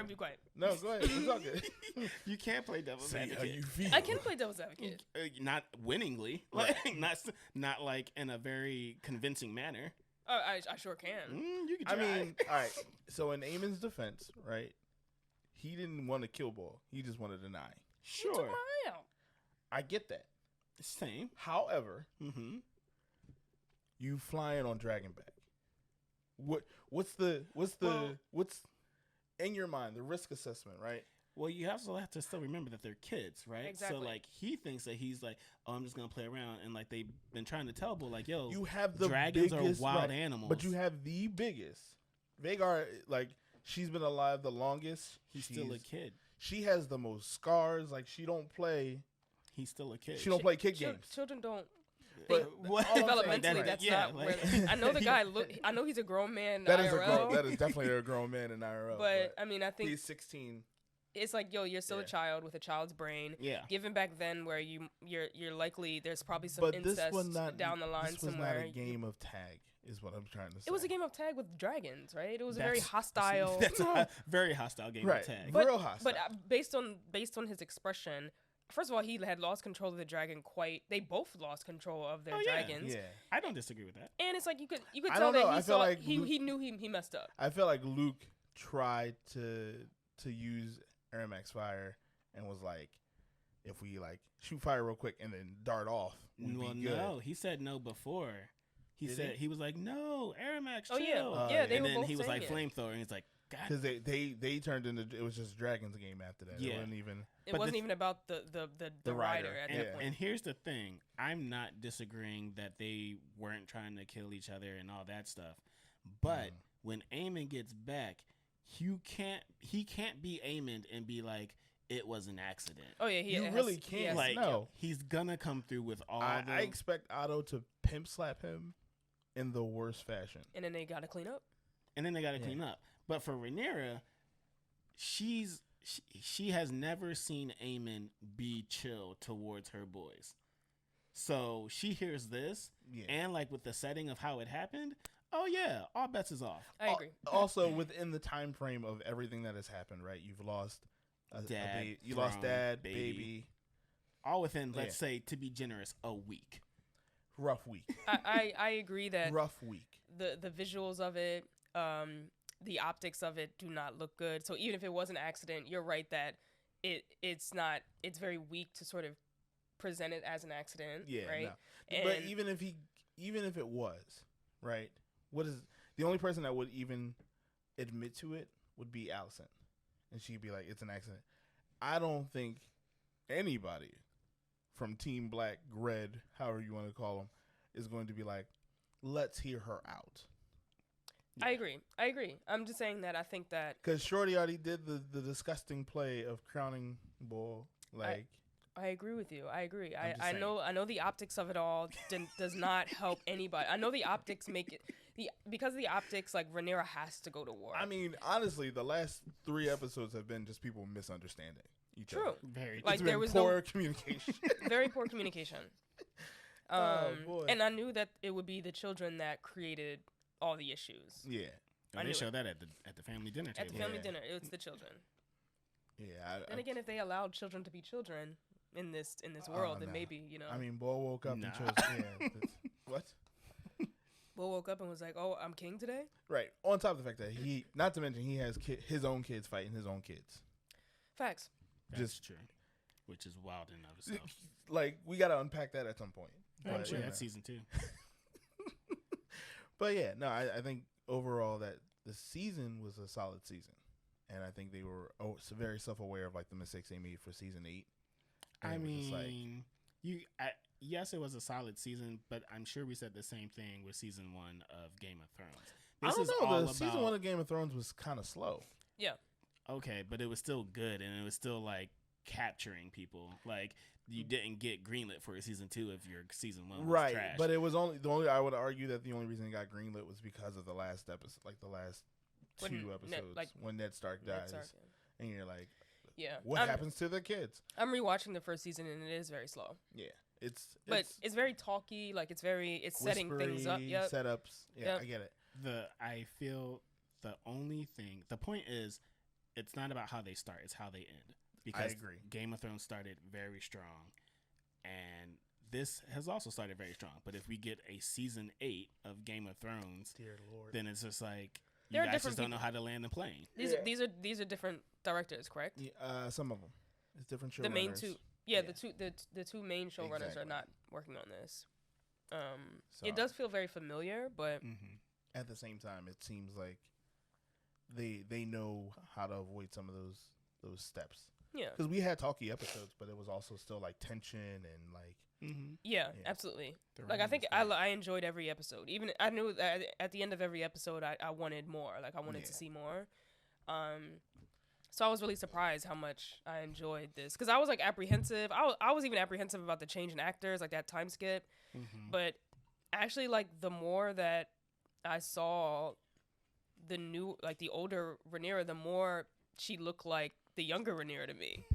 be quiet. No, go ahead. It's all good. You can't play devil's advocate. I can play devil's advocate. Not winningly, like not like in a very convincing manner. Oh, I sure can. You can try. I mean, all right. So in Eamon's defense, right? He didn't want to kill Ball. He just wanted to deny. Sure. I get that. Same. However, you flying on Dragonback. What's in your mind the risk assessment, right? Well, you also have to still remember that they're kids, right? Exactly. So like he thinks that he's like, oh, I'm just gonna play around, and like they've been trying to tell Bull like, yo, you have the dragons biggest, are wild right, animals, but you have the biggest. Vagar, like she's been alive the longest. He's still a kid. She has the most scars. Like she don't play. He's still a kid. She don't play kid games. Children don't. But Developmentally, that's not where. I know the guy. I know he's a grown man. That IRL, is definitely a grown man in IRL. But I mean, I think he's 16. It's like, yo, you're still a child with a child's brain. Yeah. Given back then, where you're likely there's probably some incest down the line somewhere. This was not a game of tag, is what I'm trying to say. It was a game of tag with dragons, right? It was a very hostile. That's a very hostile game of tag. Real hostile. But based on his expression. First of all, he had lost control of the dragon They both lost control of their dragons. Yeah, I don't disagree with that. And it's like you could tell that he knew he messed up. I feel like Luke tried to use Aramac's fire and was like, if we like shoot fire real quick and then dart off, no, he said no before. He was like, no, Aramac's chill. They and were then both he was like saying flamethrower, and he's like, God. Because they turned into it was just Dragons game after that. Yeah. It wasn't even about the rider at that point. And here's the thing: I'm not disagreeing that they weren't trying to kill each other and all that stuff, but when Aemon gets back, he can't be Aemon and be like, it was an accident. Oh yeah, you really can't. Like, no, he's gonna come through with all. I expect Otto to pimp slap him in the worst fashion, and then they gotta clean up. Clean up. But for Rhaenyra, she has never seen Aemon be chill towards her boys. So she hears this, and like with the setting of how it happened, oh yeah, all bets is off. I agree. Also, within the time frame of everything that has happened, right? You've lost lost dad, baby. All within, let's say, to be generous, a week. Rough week. I agree that rough week. The visuals of it, the optics of it do not look good. So even if it was an accident, you're right that it's very weak to sort of present it as an accident. Yeah, right. No. But even if it was, right? What is the only person that would even admit to it would be Allison, and she'd be like, "It's an accident." I don't think anybody from Team Black, Red, however you want to call them, is going to be like, "Let's hear her out." Yeah. I agree. I'm just saying that I think that because Shorty already did the disgusting play of crowning Bull. Like, I agree with you. I agree. I know the optics of it all does not help anybody. I know the optics make it because of the optics. Like Rhaenyra has to go to war. I mean, honestly, the last 3 episodes have been just people misunderstanding each other. Very like there was poor communication. Very poor communication. Oh boy! And I knew that it would be the children that created all the issues. Yeah. They show that at the family dinner table. At the family dinner, it's the children. Yeah. And again, if they allowed children to be children in this world, then maybe, you know. I mean, Bo woke up and chose. Yeah. What? Bo woke up and was like, "Oh, I'm king today." Right. On top of the fact that not to mention he has his own kids fighting his own kids. Facts. That's true. Which is wild in and of itself. Like we got to unpack that at some point. I'm sure that's season 2. But yeah, no, I think overall that the season was a solid season, and I think they were very self-aware of like the mistakes they made for season 8. I mean, yes, it was a solid season, but I'm sure we said the same thing with season 1 of Game of Thrones. I don't know. The season 1 of Game of Thrones was kind of slow. Yeah. Okay, but it was still good, and it was still like capturing people. Like you didn't get greenlit for a season 2 if your season 1 was trash. But it was only I would argue that the only reason it got greenlit was because of the last episode, like the last 2 episodes when Ned Stark dies, and you're like, what happens to the kids? I'm rewatching the first season and it is very slow. Yeah, it's very talky, like it's setting things up. Yep. Setups. Yeah, yep. I get it. I feel the only thing. The point is, it's not about how they start; it's how they end. I Because agree. Game of Thrones started very strong, and this has also started very strong. But if we get a season 8 of Game of Thrones, Dear Lord. then it's just like There you are guys just different don't know how to land the plane. These are different directors, correct? Yeah, some of them. It's different showrunners. The main two, yeah, Yeah. the two main showrunners Exactly. are not working on this. So, It does feel very familiar, but Mm-hmm. at the same time, it seems like they know how to avoid some of those steps. yeah, Because we had talky episodes, but it was also still like tension and like Mm-hmm. yeah, Yeah. absolutely. Like I think I enjoyed every episode. Even I knew that at the end of every episode, I wanted more. Like I wanted to Yeah. see more. So I was really surprised how much I enjoyed this because I was like apprehensive. I was even apprehensive about the change in actors, like that time skip. Mm-hmm. But actually, like the more that I saw the new, like the older Rhaenyra, the more she looked like the younger Rhaenyra to me.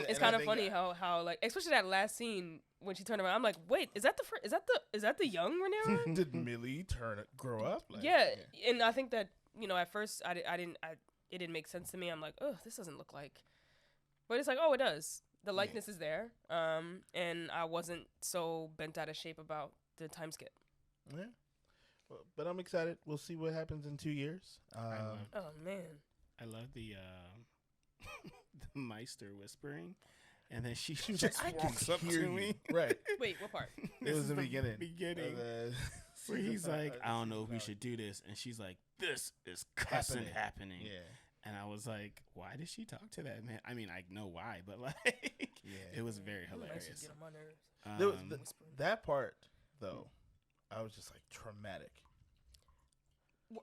It's kind of funny how like, especially that last scene when she turned around, I'm like, wait, is that the young Rhaenyra? did Millie grow up? Like, Yeah, and I think that at first it didn't make sense to me. I'm like, oh, this doesn't look like, but it's like, oh, it does. The likeness is there, and I wasn't so bent out of shape about the time skip. Yeah. Well, but I'm excited. We'll see what happens in 2 years. Oh man, I love the the Meister whispering, and then she She was just like, I can walks up hear to you. me. Right. wait, what part? It This was is the beginning. Beginning. Of, Where he's like, I don't know if we season should do this, and she's like, this is cussing happening. Yeah. And I was like, why did she talk to that man? I mean, I know why, but like, Yeah. it was very Ooh, that should hilarious. get on my nerves. There was Whispering. that part though, I was just like traumatic.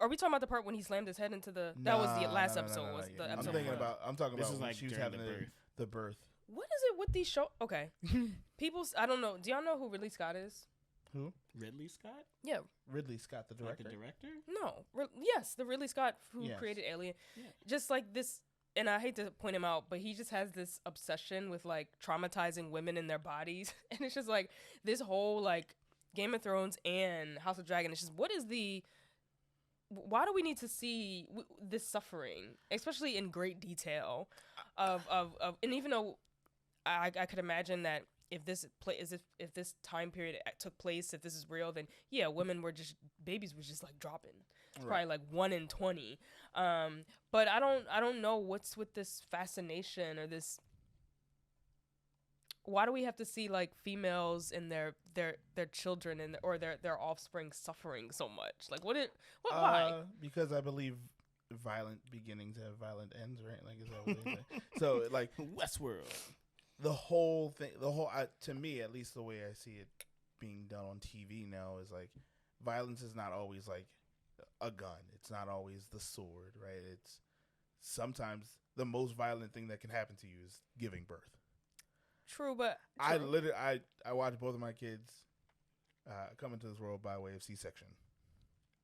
Are we talking about the part when he slammed his head into the? That was the last episode. Was yeah. the I'm episode? thinking before. about. I'm talking This about is when like she was during having the birth. the birth. What is it with these show? Okay, I don't know. Do y'all know who Ridley Scott is? Who? Ridley Scott, Yeah, Ridley Scott, the like director. the director. no. Yes, the Ridley Scott who Yes. created Alien. Yeah. Just like this, and I hate to point him out, but he just has this obsession with like traumatizing women in their bodies, and it's just like this whole like Game of Thrones and House of Dragon. It's just why do we need to see this suffering, especially in great detail, of and even though I could imagine that if this if this time period took place, if this is real, then yeah, babies were just like dropping. It's probably like 1 in 20. But I don't know what's with this fascination or this. Why do we have to see like females and their children or their offspring suffering so much? Like why? Because I believe violent beginnings have violent ends, right? Like is that what they say? So like Westworld. the whole thing, to me at least, the way I see it being done on TV now is like violence is not always like a gun. It's not always the sword, right? It's sometimes the most violent thing that can happen to you is giving birth. True, but I watched both of my kids come into this world by way of C-section.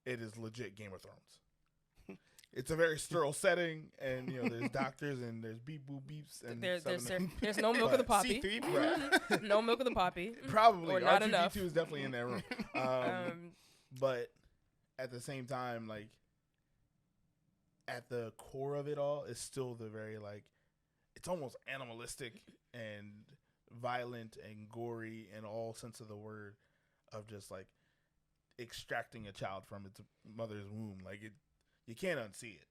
It is legit Game of Thrones. It's a very sterile setting, and there's doctors and there's beep boop beeps and there's no milk of the poppy. Right. No milk of the poppy. Probably Or not R2D2 enough. is definitely in that room. But at the same time, like at the core of it all is still the very like it's almost animalistic and violent and gory in all sense of the word of just like extracting a child from its mother's womb. Like you can't unsee it.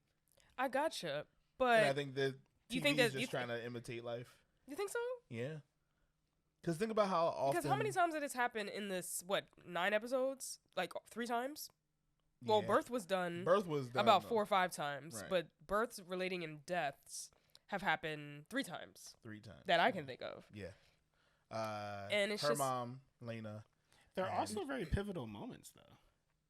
I gotcha, but And I think that you TV think is that- just trying to imitate life. you think so? Yeah. Because think about how often. Because how many times did this happen in this 9 episodes? Like 3 times? Well, Yeah. birth was done. Birth was done about though. 4 or 5 times, Right. but births relating in deaths have happened 3 times 3 times that I can think of. Yeah. And it's her just- mom, Lena. There are And- also very pivotal moments, though.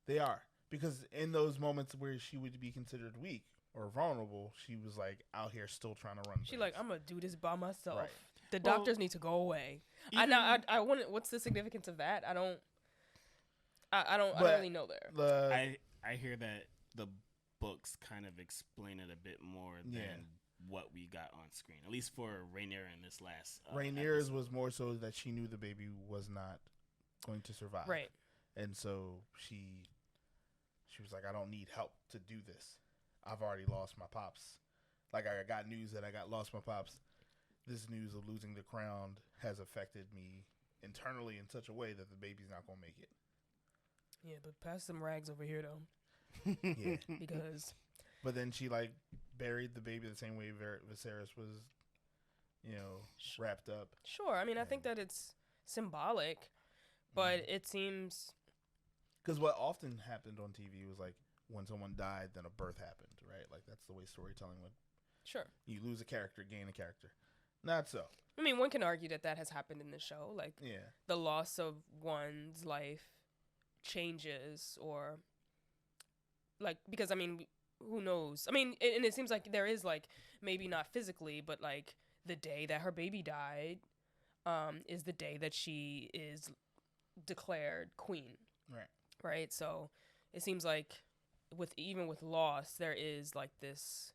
They are, because in those moments where she would be considered weak or vulnerable, she was like out here still trying to run. She like, things. I'm gonna do this by myself. Right. The Well, doctors need to go away. even- I want. What's the significance of that? I don't But really know there. I hear that the books kind of explain it a bit more than Yeah. what we got on screen. At least for Rhaenyra in this last. Rhaenyra's episode. was more so that she knew the baby was not going to survive, Right. And so she was like, I don't need help to do this. I've already lost my pops. like I got news that I got lost my pops. This news of losing the crown has affected me internally in such a way that the baby's not gonna make it. Yeah, but pass some rags over here though. Yeah. Because. But then she like buried the baby the same way Viserys was, wrapped up. Sure, I mean, I think that it's symbolic, but it seems. Because what often happened on TV was like when someone died, then a birth happened, right? Like that's the way storytelling went. Sure. You lose a character, gain a character. Not so. I mean, one can argue that has happened in the show. Like, the loss of one's life changes, or like, because I mean, who knows? I mean, and it seems like there is like maybe not physically, but like the day that her baby died, is the day that she is declared queen. Right. Right. So it seems like even with loss, there is like this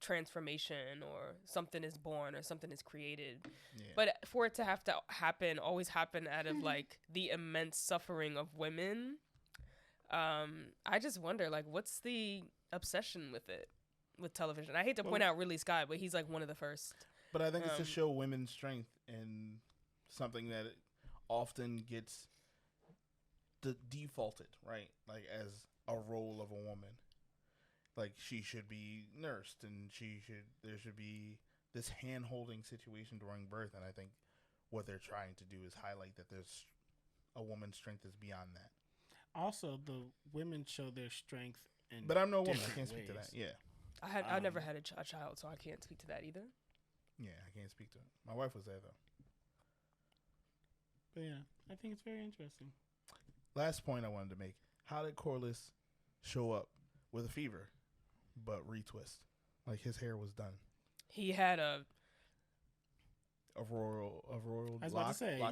transformation, or something is born or something is created. But for it to have to always happen out of like the immense suffering of women, I just wonder, like, what's the obsession with it, with television? I hate to point out Ridley Scott, but he's like one of the first. But I think it's to show women's strength and something that often gets defaulted, right? Like as a role of a woman. Like she should be nursed, and there should be this hand-holding situation during birth. And I think what they're trying to do is highlight that there's a woman's strength is beyond that. Also, the women show their strength in But I'm no woman. I can't ways. speak to that. Yeah. I never had a child, so I can't speak to that either. Yeah, I can't speak to it. My wife was there, though. But yeah, I think it's very interesting. Last point I wanted to make. How did Corlys show up with a fever, but retwist? Like his hair was done. He had a royal. I was about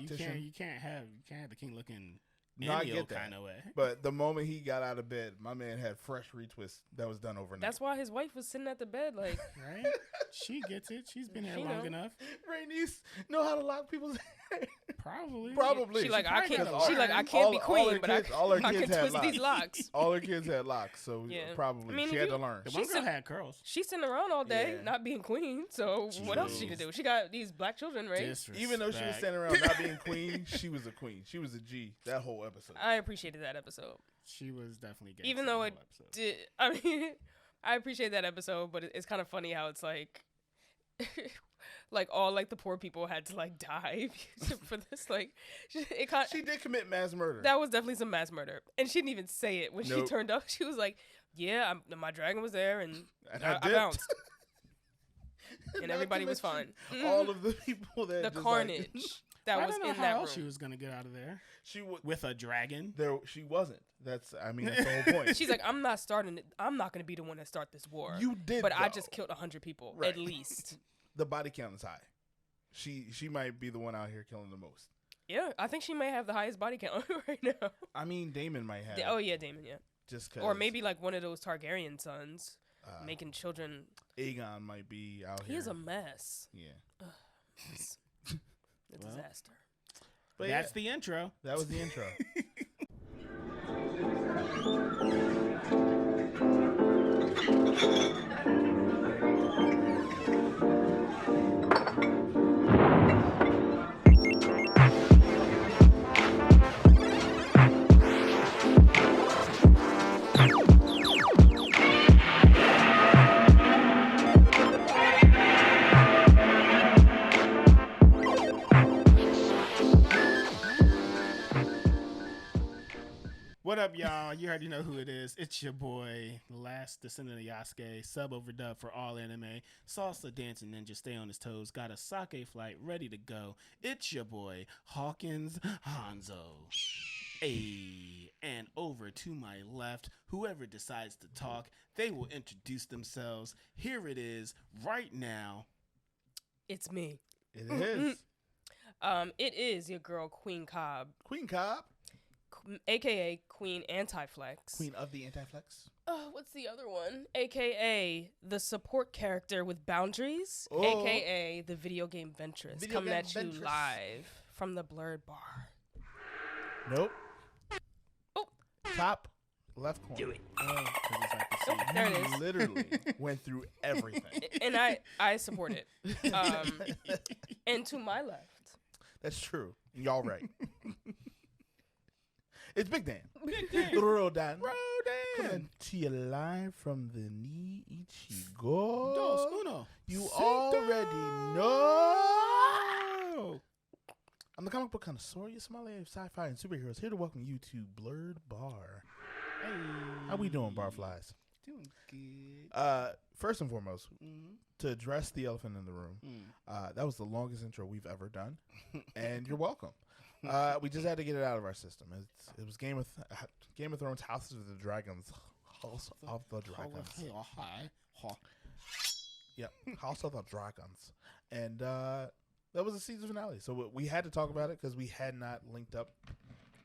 to say you can't have the king looking any old kind of way. But the moment he got out of bed, my man had fresh retwist that was done overnight. That's why his wife was sitting at the bed, like right. She gets it. She's been here long enough. Rhaenys know how to lock people's hair. Probably. She like I can't be queen, but I can twist these locks. All her kids had locks, so probably I mean, she had to learn. The one girl had curls. She's sitting around all day, not being queen. So what else she gonna do? She got these black children, right? Disrespect. Even though she was standing around not being queen, she was a queen. She was a G. That whole episode. I appreciated that episode. She was definitely gay. Even though it did, I mean, I appreciate that episode, but it's kind of funny how it's like. Like all like the poor people had to like die for this. Like she did commit mass murder. That was definitely some mass murder, and she didn't even say it when she turned up. She was like, "Yeah, my dragon was there, and I bounced." And everybody was fine. All of the people that the carnage that was in that room. She was gonna get out of there. She was with a dragon. She wasn't. That's the whole point. She's like, I'm not gonna be the one that start this war. You did, but I just killed 100 people at least. The body count is high. She might be the one out here killing the most. Yeah, I think she may have the highest body count right now. I mean, Daemon might have. Oh yeah, Daemon. Yeah. Just cause. Or maybe like one of those Targaryen sons making children. Aegon might be out here. He is a mess. Yeah. It's a disaster. But that's the intro. That was the intro. What up, y'all? You already know who it is. It's your boy, last descendant of Yasuke, sub overdub for all anime, salsa dancing ninja, stay on his toes, got a sake flight ready to go. It's your boy, Hawkins Hanzo. Hey, and over to my left, whoever decides to talk, they will introduce themselves. Here it is, right now. It's me. It is. It is your girl, Queen Cobb. Queen Cobb? AKA Queen Anti-Flex. Queen of the Anti-Flex? What's the other one? AKA the support character with boundaries. Oh. AKA the video game Ventress. Coming at you live from the Blerd bar. Nope. Oh. Top left corner. Do it. Oh, 'cause it's like the There it is. Literally went through everything. And I support it. And to my left. That's true. Y'all right. It's Big Dan. Big Dan. Rodan. Rodan. Coming to you live from the Ni Ichigo. Dos, uno. You Cinco. already know. I'm the comic book connoisseur, your sommelier of sci-fi and superheroes, here to welcome you to Blerd Bar. Hey. How we doing, barflies? Doing good. First and foremost, Mm-hmm. to address the elephant in the room, that was the longest intro we've ever done, and you're welcome. We just had to get it out of our system. It was Game of Thrones, House of the Dragons, House of the Dragons. Yep, House of the Dragons, and that was the season finale. So we had to talk about it because we had not linked up,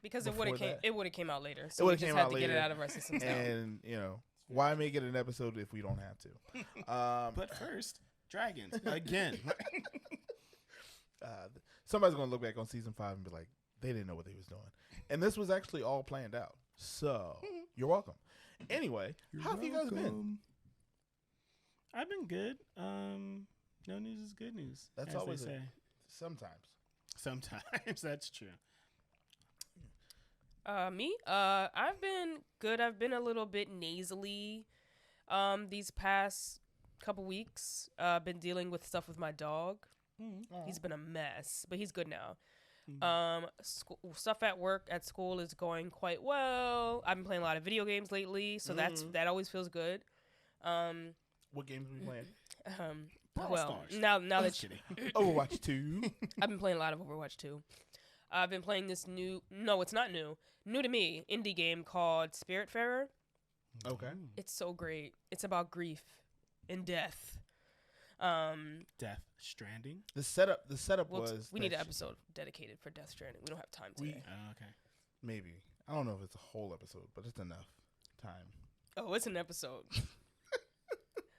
Because Before it would have came out later. It So we would've just came had out to get it later. out of our systems now. and why make it an episode if we don't have to? But first, dragons again. Somebody's gonna look back on season 5 and be like, they didn't know what they was doing, and this was actually all planned out. So you're welcome. Anyway, how have you guys been? I've been good. No news is good news. That's as always they say. Sometimes. Sometimes that's true. Me? I've been good. I've been a little bit nasally these past couple weeks. Been dealing with stuff with my dog. He's been a mess, but he's good now. Stuff at school is going quite well. I've been playing a lot of video games lately, so that always feels good. What games are we playing? Brawl Stars. now that Overwatch 2. I've been playing a lot of Overwatch 2. I've been playing this new it's not new to me, indie game called Spiritfarer. Okay. It's so great. It's about grief and death. Death Stranding. The setup was we need that an episode dedicated for Death Stranding. We don't have time today. Okay. maybe. I don't know if it's a whole episode, but it's enough time. Oh, it's an episode.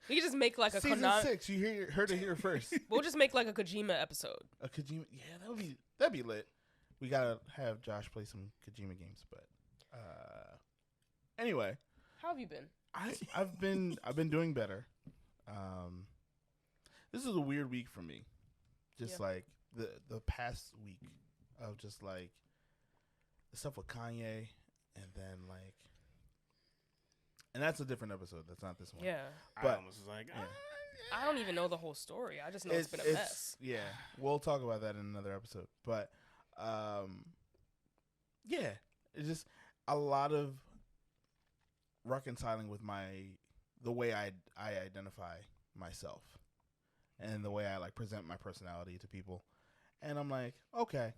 We could just make like a Season Konami. 6. You heard it here first. We'll just make like a Kojima episode. A Kojima. Yeah, that'd be lit. We gotta have Josh play some Kojima games, but anyway, How have you been? I've been doing better. This is a weird week for me. Just like the past week of just like the stuff with Kanye, and then like, and that's a different episode. That's not this one. Yeah. But- I almost was like, I don't even know the whole story. I just know it's been a mess. Yeah, we'll talk about that in another episode. But yeah, it's just a lot of reconciling with the way I identify myself and the way I like present my personality to people, and I'm like, okay,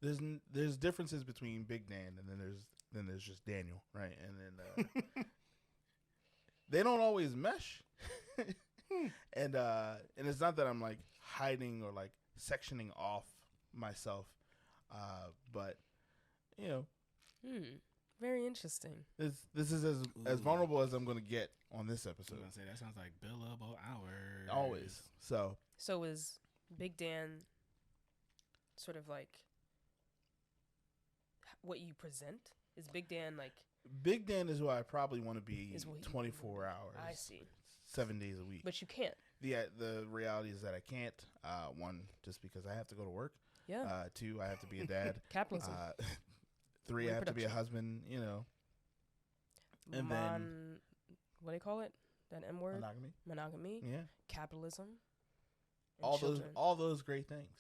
there's differences between Big Dan and then there's just Daniel, right? And then they don't always mesh. And it's not that I'm like hiding or like sectioning off myself, but you know, Very interesting. this is as vulnerable as I'm gonna get on this I episode. was gonna say that sounds like billable hours. Always. So is Big Dan sort of like what you present? Is Big Dan like? Big Dan is who I probably want to be Is what you- 24 hours. I see. 7 days a week. But you can't. The reality is that I can't. One, just because I have to go to work. Yeah. 2, I have to be a dad. Capitalism. 3, I have to be a Reproduction. husband. You know, and then what do they call it? That M word? monogamy. Monogamy. Yeah, Capitalism. And children. all those great things.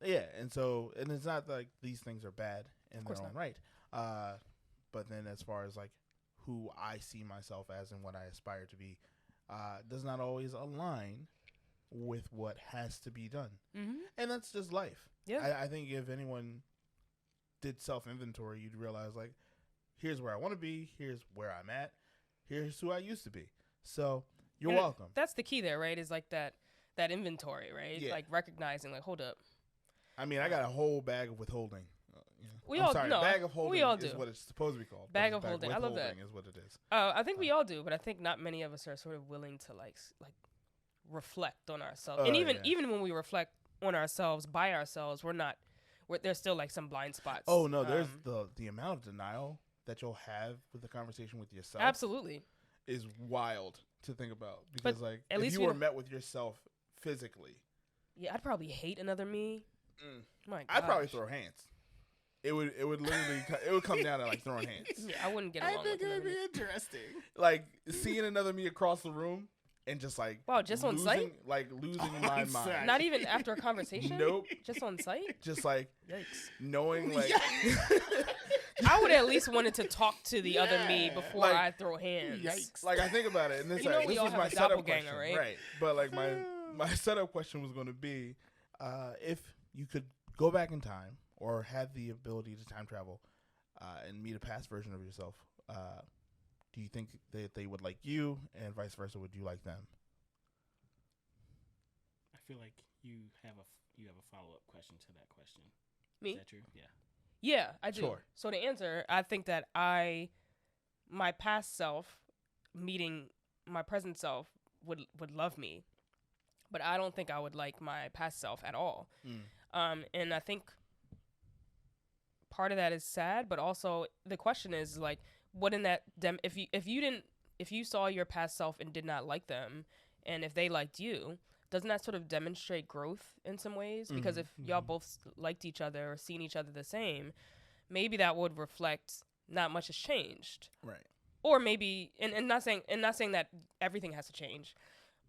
Yeah, and it's not like these things are bad in course their own not. right. But then as far as like who I see myself as and what I aspire to be, does not always align with what has to be done. Mm-hmm. And that's just life. Yeah. I think if anyone did self-inventory, you'd realize, like, here's where I want to be, here's where I'm at, here's who I used to be. So, you're And welcome. That's the key there, right? Is like that inventory, right? Yeah. Like recognizing, like, hold up. I mean, I got a whole bag of withholding. We I'm all sorry, no, bag of holding we all is do. what it's supposed to be called. Bag but of holding. I love that. withholding is what it is. I think we all do, but I think not many of us are sort of willing to like reflect on ourselves. And even when we reflect on ourselves by ourselves, there's still like some blind spots. Oh, no, there's the amount of denial that you'll have with the conversation with yourself Absolutely. is wild to think about. Because But like, at if least you we were don't- met with yourself physically, Yeah, I'd probably hate another me. My I'd probably gosh. throw hands. It would literally it would come down to like throwing hands. Yeah, I wouldn't get I along think with it would another be me. interesting. Like seeing another me across the room and just like Wow, just on site? losing On my site. mind. Not even after a conversation? Nope. Just on site? Just like Yikes. knowing like I would at least wanted to talk to the other me Yeah. before Like, I throw hands. Yikes. like I think about it and it's You know like we this all was have my a setup doppelganger, question, right? But like my setup question was going to be if you could go back in time or had the ability to time travel and meet a past version of yourself, do you think that they would like you and vice versa? Would you like them? I feel like you have a follow up question to that question. Me? Is that true? Yeah. Yeah, I do. Sure. So to answer, I think that my past self meeting my present self would love me, but I don't think I would like my past self at all. And I think part of that is sad, but also the question is like, what in that if you saw your past self and did not like them, and if they liked you, doesn't that sort of demonstrate growth in some ways? Because if y'all both liked each other or seen each other the same, maybe that would reflect not much has changed. Right. Or maybe, and not saying that everything has to change,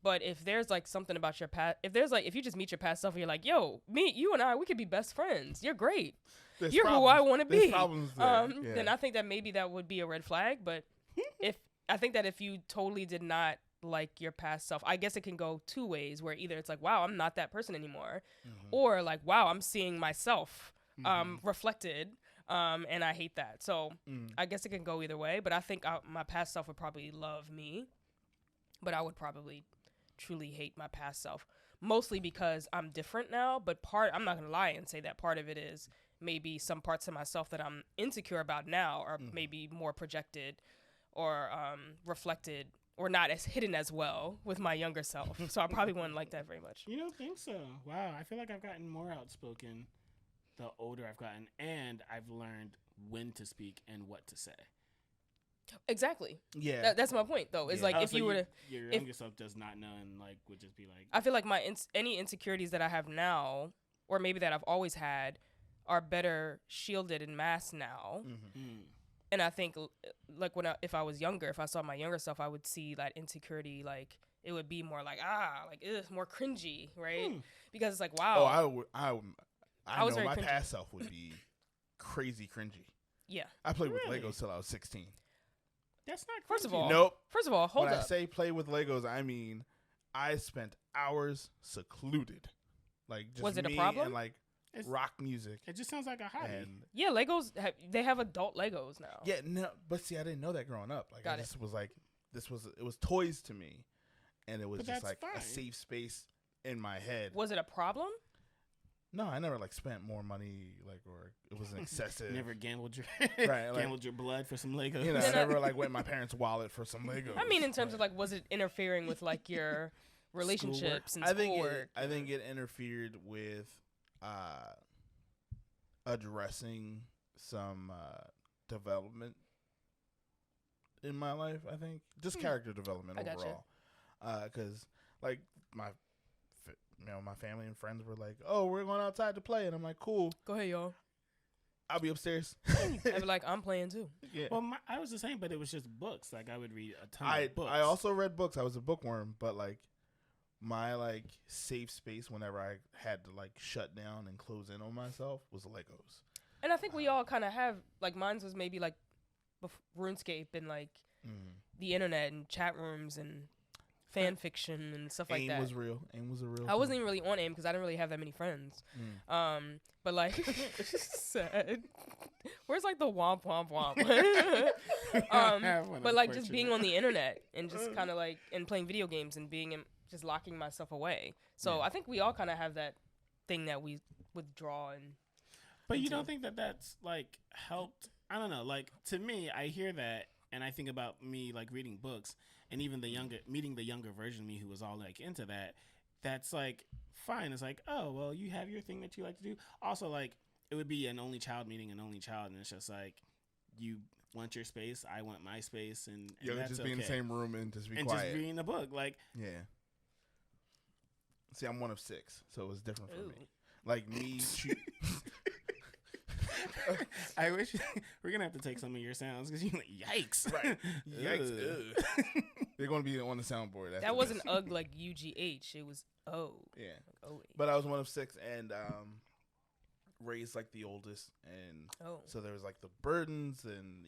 but if there's like something about your past, if you just meet your past self and you're like, yo, you and I, we could be best friends. You're great. There's You're who I want to There's be. problems there. Then I think that maybe that would be a red flag. But I think that if you totally did not like your past self, I guess it can go two ways, where either it's like, wow, I'm not that person anymore, or like, wow, I'm seeing myself reflected, and I hate that. So I guess it can go either way, but I think my past self would probably love me, but I would probably truly hate my past self, mostly because I'm different now. But I'm not gonna lie and say that part of it is maybe some parts of myself that I'm insecure about now are maybe more projected or reflected or not as hidden as well with my younger self. So I probably wouldn't like that very much. You don't think so? Wow, I feel like I've gotten more outspoken the older I've gotten, and I've learned when to speak and what to say. Exactly. Yeah. That's my point, though. Is Yeah. like if you were to, your younger self does not know and like would just be like, I feel like any insecurities that I have now, or maybe that I've always had, are better shielded and masked now. And I think like if I was younger, if I saw my younger self, I would see that insecurity like it would be more like more cringy, right? Because it's like, wow. I was know very my cringy. past self would be crazy cringy. Yeah. I played Really? with Legos till I was 16. that's not First of cringy. all, Nope. hold When up. I say play with Legos, I mean I spent hours secluded. Like just Was it a me problem? and like It's- rock music. It just sounds like a hobby. And Yeah, Legos they have adult Legos now. yeah, no, but see, I didn't know that growing up. Like, Got I it. just was like, it was toys to me, and it was But just that's like a fine. safe space in my head. Was it a problem? No, I never like spent more money, like, or it wasn't excessive. Never gambled your Right, like- gambled your blood for some Legos. You know, I Then I- never like went in my parents' wallet for some Legos. I mean, in terms of like, was it interfering with like your relationships and I think schoolwork? it interfered with addressing some development in my life. I think just character development I gotcha. overall. Because like my family and friends were like, "Oh, we're going outside to play," and I'm like, "Cool, Go ahead, y'all. I'll be upstairs." I'd be like, I'm playing too. Yeah. Well, I was the same, but it was just books. Like I would read a ton I of books. I also read books. I was a bookworm, but like my like safe space whenever I had to like shut down and close in on myself was Legos. And I think we all kind of have like mine's was maybe like RuneScape and like the internet and chat rooms and fan fiction and stuff like AIM that. was real. AIM was a real. I wasn't even really on AIM because I didn't really have that many friends. But like, sad. Where's like the womp womp womp? But like just being on the internet and just kind of like and playing video games and just locking myself away. So Yeah. I think we all kind of have that thing that we withdraw and. But you into. don't think that that's like helped? I don't know. Like to me, I hear that and I think about me like reading books and even meeting the younger version of me who was all like into that. That's like fine. It's like, oh well, you have your thing that you like to do. Also, like it would be an only child meeting an only child, and it's just like you want your space. I want my space, and Let's that's just be in the same room and just be and quiet. just reading a book. Like, yeah. See, I'm one of 6, so it was different for Ooh. me. Like me. I wish we're gonna have to take some of your sounds because you're like, yikes, Right. Yikes. Ugh. They're going to be on the soundboard. That wasn't UG like UGH. It was O. Yeah. Like O-H. But I was one of 6 and raised like the oldest. And Oh. so there was like the burdens and,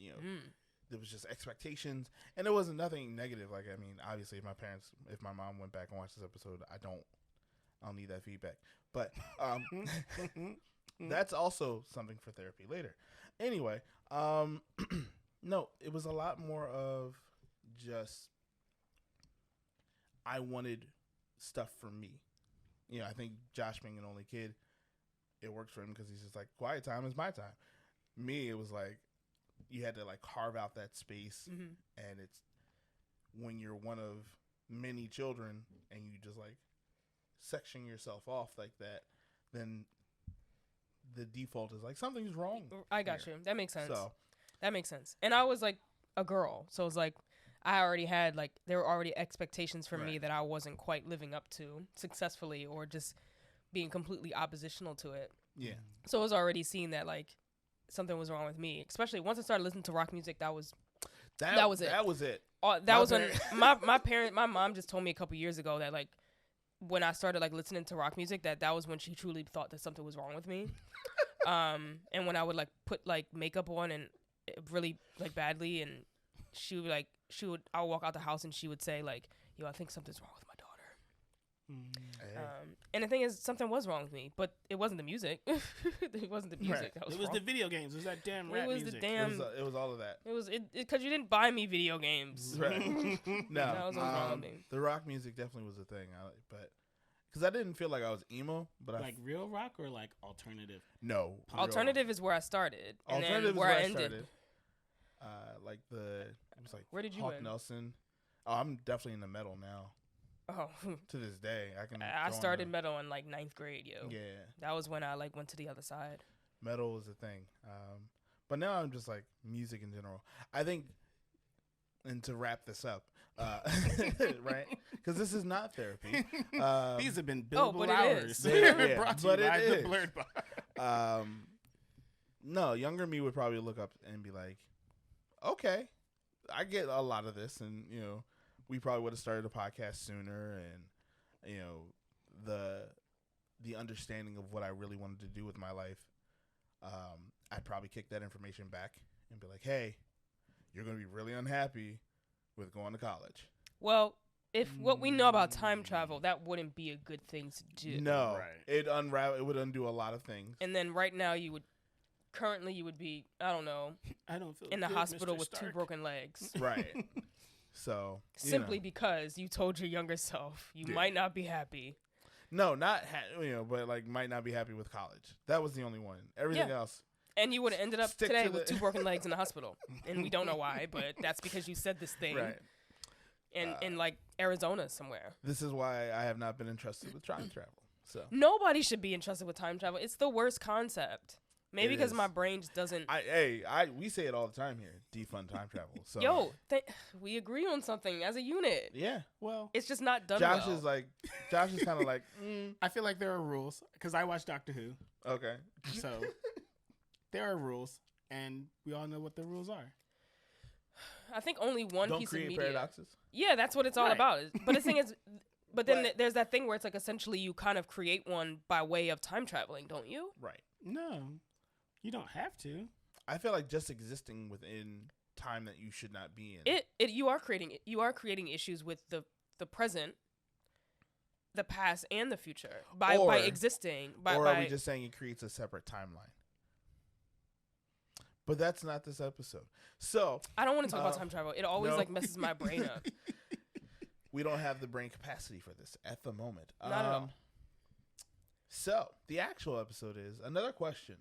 there was just expectations. And it wasn't nothing negative. Like, I mean, obviously if my mom went back and watched this episode, I'll need that feedback. But that's also something for therapy later. Anyway, no, it was a lot more of just I wanted stuff for me. I think Josh being an only kid, it works for him because he's just like, quiet time is my time. Me, it was like you had to like carve out that space, and it's when you're one of many children and you just like section yourself off like that, then the default is like something's wrong. I got you. That makes sense. So That makes sense. And I was like a girl, so it's like I already had like there were already expectations for me that I wasn't quite living up to successfully, or just being completely oppositional to it. Yeah. So I was already seeing that like something was wrong with me, especially once I started listening to rock music. That was it. That was it. That was when my mom just told me a couple years ago that like when I started like listening to rock music, that was when she truly thought that something was wrong with me. And when I would like put like makeup on and really like badly, and I'll walk out the house and she would say like, yo, I think something's wrong with my daughter. And the thing is, something was wrong with me, but it wasn't the music. It wasn't the music that was wrong. The video games. It was that damn rap music. It was all of that. It was because you didn't buy me video games. Right. No. That was wrong with me. The rock music definitely was a thing. But because I didn't feel like I was emo, but like real rock or like alternative. No. Alternative is where I started. And alternative then is where I ended. started. It was like where did you Hawk end? Nelson. Oh, I'm definitely in the metal now. Oh. To this day, I started metal in like 9th grade, yo. Yeah. That was when I like went to the other side. Metal was a thing. But now I'm just like music in general. I think, and to wrap this up, right? Because this is not therapy. These have been billable but hours. Yeah, Brought to but you by it the is. Blerd Bar. No, younger me would probably look up and be like, okay, I get a lot of this, and we probably would have started a podcast sooner, and the understanding of what I really wanted to do with my life, I'd probably kick that information back and be like, hey, you're going to be really unhappy with going to college. Well, if what we know about time travel, that wouldn't be a good thing to do. No, Right. It would undo a lot of things. And then right now you would be, I don't know, I don't feel in the good, hospital Mr. with 2 Stark. broken legs. Right. So Simply because you told your younger self you might not be happy. No, not but like might not be happy with college. That was the only one. Everything else. And you would have ended up Stick today to with the 2 broken legs in the hospital. And we don't know why, but that's because you said this thing. Right. In like Arizona somewhere. This is why I have not been entrusted with time travel. So Nobody should be entrusted with time travel. It's the worst concept. Maybe It because is. my brain just doesn't. We say it all the time here. Defund time travel. So We agree on something as a unit. yeah. Well, It's just not done Josh well. is kind of like I feel like there are rules because I watch Doctor Who, okay. so there are rules, and we all know what the rules are. I think only one Don't piece of create media. paradoxes. Yeah, that's what it's all Right. about. But the thing is, but then But- there's that thing where it's like essentially you kind of create one by way of time traveling, don't you? Right. No, you don't have to. I feel like just existing within time that you should not be in. You are creating issues with the present, the past, and the future by existing. Or are we just saying it creates a separate timeline? But that's not this episode. So I don't want to talk about time travel. It always no. like messes my brain up. we don't have the brain capacity for this at the moment. Not at all. So the actual episode is another question.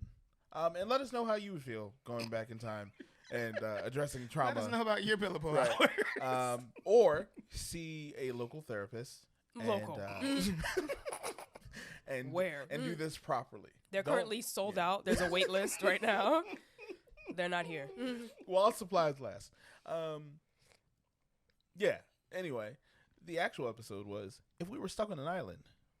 And let us know how you would feel going back in time and addressing trauma. Let us know about your billable Right. hours. Or see a local therapist. Local. And Where? and do this properly. They're Don't- currently sold out. There's a wait list right now. They're not here. While supplies last. Yeah. Anyway, the actual episode was, if we were stuck on an island,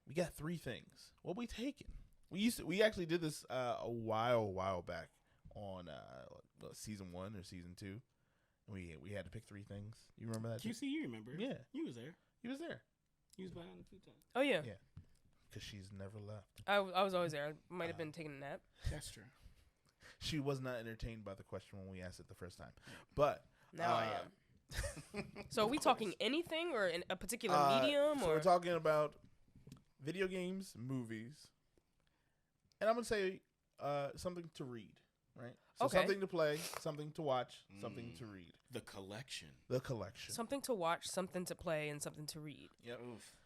we got 3 things. What we taking? We actually did this a while back on season 1 or season 2. We had to pick 3 things. You remember that? QC, you remember? Yeah, you was there. he was there. He was behind the few times. Oh yeah. Yeah. Because she's never left. I was always there. I might have been taking a nap. That's true. She was not entertained by the question when we asked it the first time, but Now I am. So are we talking anything or in a particular medium? So or we're talking about video games, movies, and I'm gonna say something to read, right? So Okay. something to play, something to watch, something to read. The collection. The collection. something to watch, something to play, and something to read. Yep. Oof.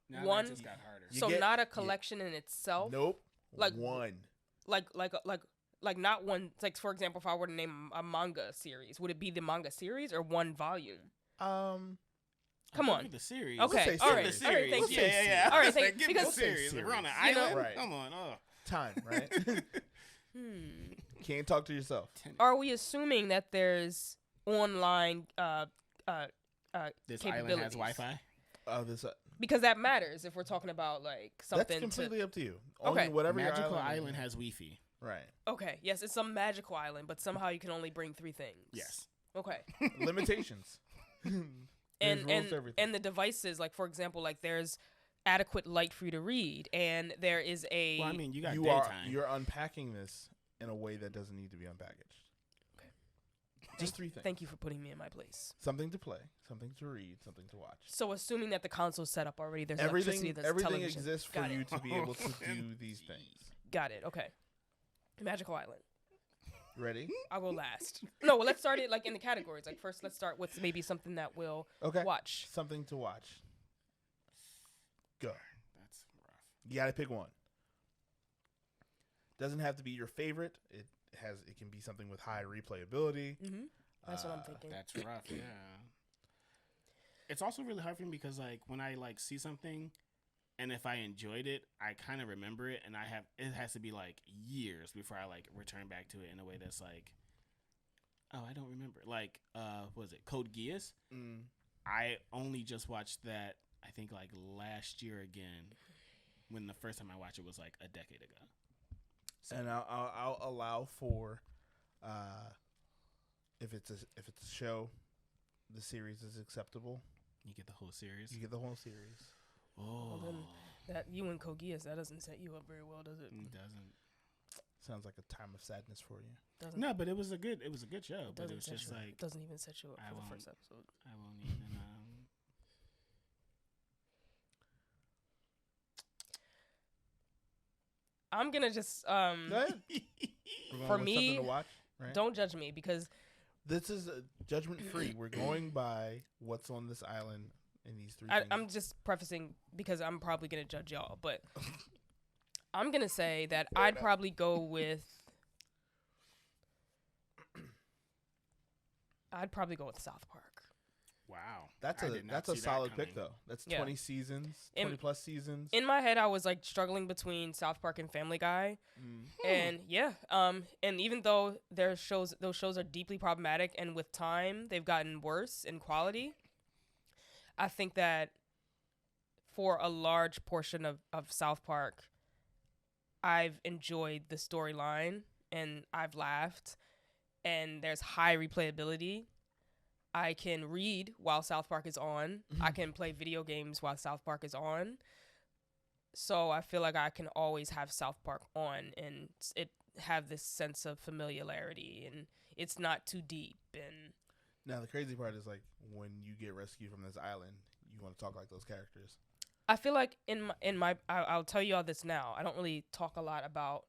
Now One- that just got harder. You So get- not a collection in itself. Nope. Like- one. Like not one. Like for example, if I were to name a manga series, would it be the manga series or one volume? Come on. The series. Okay. say All right. series. All right. Thank you. Yeah. All right, I was thank- like, give me because- the series. Say We're on an series. island. Right. Come on. Time, right? Can't talk to yourself. Are we assuming that there's online This capabilities? island has Wi-Fi. This Because that matters if we're talking about like that's something. completely up to you. Okay. Only whatever your Magical island Island has Wi-Fi. Right. Okay. Yes, it's some magical island, but somehow you can only bring 3 things. Yes. Okay. Limitations. There's rules to everything. And the devices, like for example, like there's adequate light for you to read, and there is a. Well, I mean, you got you are daytime. you're unpacking this in a way that doesn't need to be unpackaged. Okay. Just 3 things. Thank you for putting me in my place. Something to play, something to read, something to watch. So assuming that the console's set up already, there's electricity, there's Everything television. exists for Got you it. to be able to do these things. Got it. Okay. Magical Island. Ready? I'll go last. No, well, let's start it like in the categories. Like first, let's start with maybe something that we'll Okay. watch. Something to watch. Go. That's rough. You gotta pick one. Doesn't have to be your favorite. It can be something with high replayability. Mm-hmm. That's what I'm thinking. That's rough. Yeah. It's also really hard for me because like when I like see something, and if I enjoyed it, I kind of remember it, and it has to be like years before I like return back to it in a way that's like, oh, I don't remember. Like, what was it Code Geass? I only just watched that I think like last year again, when the first time I watched it was like a decade ago. So. And I'll allow for, if it's a show, the series is acceptable. You get the whole series. You get the whole series. Oh, Well, then that you and Kogias, that doesn't set you up very well, does it? it doesn't. Sounds like a time of sadness for you. Doesn't. No, but it was a good show. But Doesn't it was set just you up. like Doesn't even set you up I for the won't- first episode. I won't even. I'm gonna just Go ahead. We're going For with me, something to watch, right? don't judge me because This is judgment free. We're going by what's on this island in these 3 things. I'm just prefacing because I'm probably gonna judge y'all, but I'm gonna say that I'd probably go with. I'd probably go with South Park. Wow, That's I a did not that's a see that solid pick coming. though. That's Yeah. 20 seasons, In- 20 plus seasons. In my head, I was like struggling between South Park and Family Guy, and yeah, and even though those shows are deeply problematic, and with time they've gotten worse in quality, I think that for a large portion of South Park, I've enjoyed the storyline and I've laughed, and there's high replayability. I can read while South Park is on. I can play video games while South Park is on. So I feel like I can always have South Park on and it have this sense of familiarity, and it's not too deep. And Now the crazy part is like when you get rescued from this island, you want to talk like those characters. I feel like I'll tell you all this now. I don't really talk a lot about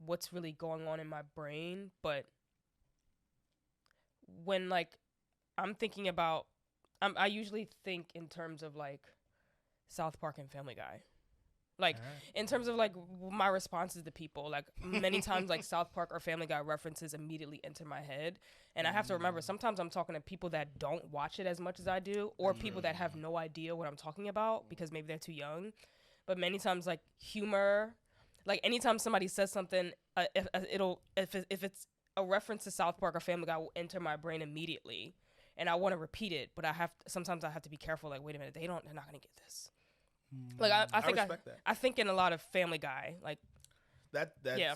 what's really going on in my brain, but when like I'm thinking about, I usually think in terms of like South Park and Family Guy. Like in terms of like my responses to people, like many times like South Park or Family Guy references immediately enter my head, and I have to remember sometimes I'm talking to people that don't watch it as much as I do, or people that have no idea what I'm talking about because maybe they're too young. But many times like humor, like anytime somebody says something, if it's a reference to South Park or Family Guy will enter my brain immediately, and I want to repeat it, but sometimes I have to be careful. Like, wait a minute, they're not gonna get this. Like I think respect that. I think in a lot of Family Guy, like That's yeah.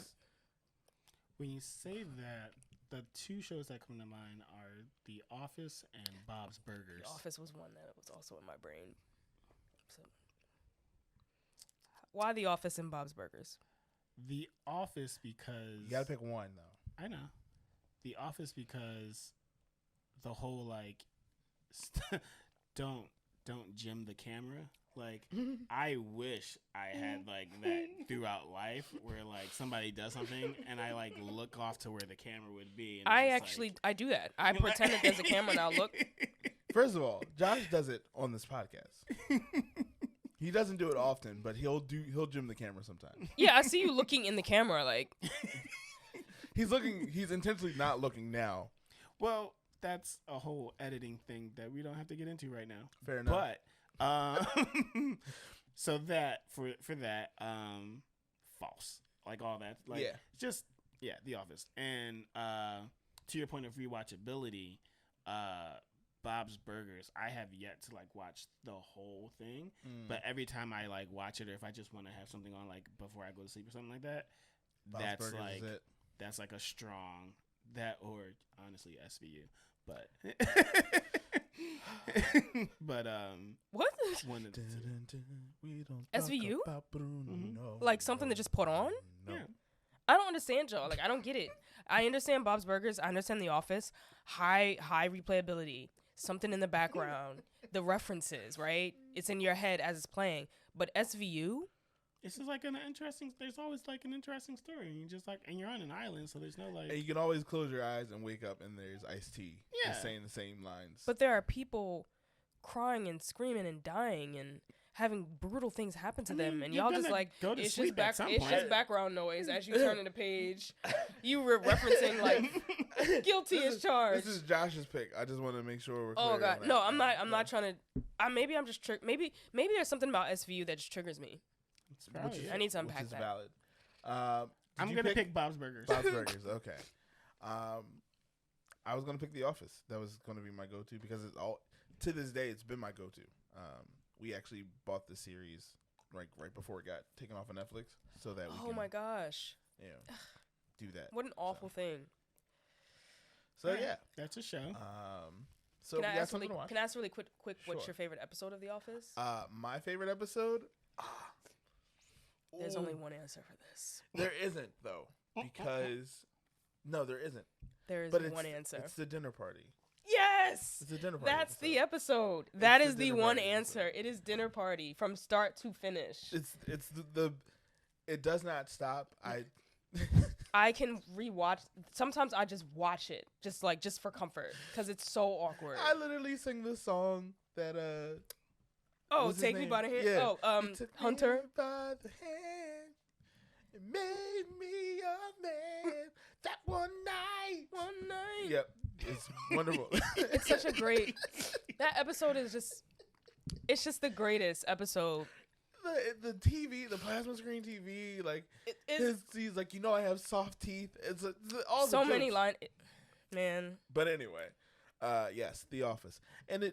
When you say that, the two shows that come to mind are The Office and Bob's Burgers. The Office was one that was also in my brain. So, why The Office and Bob's Burgers? The Office because You gotta pick one though. I know. The Office because the whole like don't gym the camera. Like I wish I had like that throughout life where like somebody does something and I like look off to where the camera would be. And I actually I do that. I pretend that there's a camera and I'll look. First of all, Josh does it on this podcast. He doesn't do it often, but he'll gym the camera sometimes. Yeah, I see you looking in the camera like He's intentionally not looking now. Well, that's a whole editing thing that we don't have to get into right now. Fair enough. But so that for that false, like all that, like Yeah. just The Office. And to your point of rewatchability, Bob's Burgers, I have yet to like watch the whole thing, but every time I like watch it, or if I just want to have something on like before I go to sleep or something like that, Bob's that's Burgers like is it. that's like a strong that, or honestly SVU, but but what? one of the two. We don't SVU? talk about Bruno. Mhm. Like something to just put on? No. Yeah. I don't understand y'all. Like I don't get it. I understand Bob's Burgers. I understand The Office. High replayability. Something in the background. The references, right? It's in your head as it's playing. But SVU? It's just like an interesting. There's always like an interesting story, and you just like, and you're on an island, so there's no like. And you can always close your eyes and wake up, and there's Ice-T. Yeah. Just saying the same lines. But there are people crying and screaming and dying and having brutal things happen to them, and you're y'all just gonna like go to it's sleep just at some it's point. just background noise as you turn in the page. You were referencing like guilty as charged. This is Josh's pick. I just want to make sure we're clear. Oh god, on no, that. I'm not trying to. Maybe I'm just maybe there's something about SVU that just triggers me. It's probably I need to Which unpack is that. valid. I'm did gonna you pick Bob's Burgers. Bob's Burgers. Okay. I was gonna pick The Office. That was gonna be my go-to because it's all to this day. It's been my go-to. We actually bought the series right before it got taken off of Netflix, so that we Oh can, my gosh, do that. what an awful thing. So yeah. That's a show. So Can we I got ask something really to watch. can I ask really quick what's Sure. your favorite episode of The Office? My favorite episode. There's Ooh. only one answer for this. There isn't though, because no, there isn't. There is But one answer. It's the dinner party. Yes, It's the dinner party. that's the episode. episode. That the is the dinner one party answer. episode. It is dinner party from start to finish. It's the it does not stop. I can rewatch. Sometimes I just watch it, just for comfort, because it's so awkward. I literally sing the song that Oh, what's his take me name? by the hand. Yeah. Oh, He took me Hunter. by the hand and made me a man that one night. One night. Yep, it's wonderful. It's such a great. That episode is just. It's just the greatest episode. the TV, the plasma screen TV, like It's he's like, I have soft teeth. It's all so the many jokes. lines. Man, But anyway, yes, The Office, and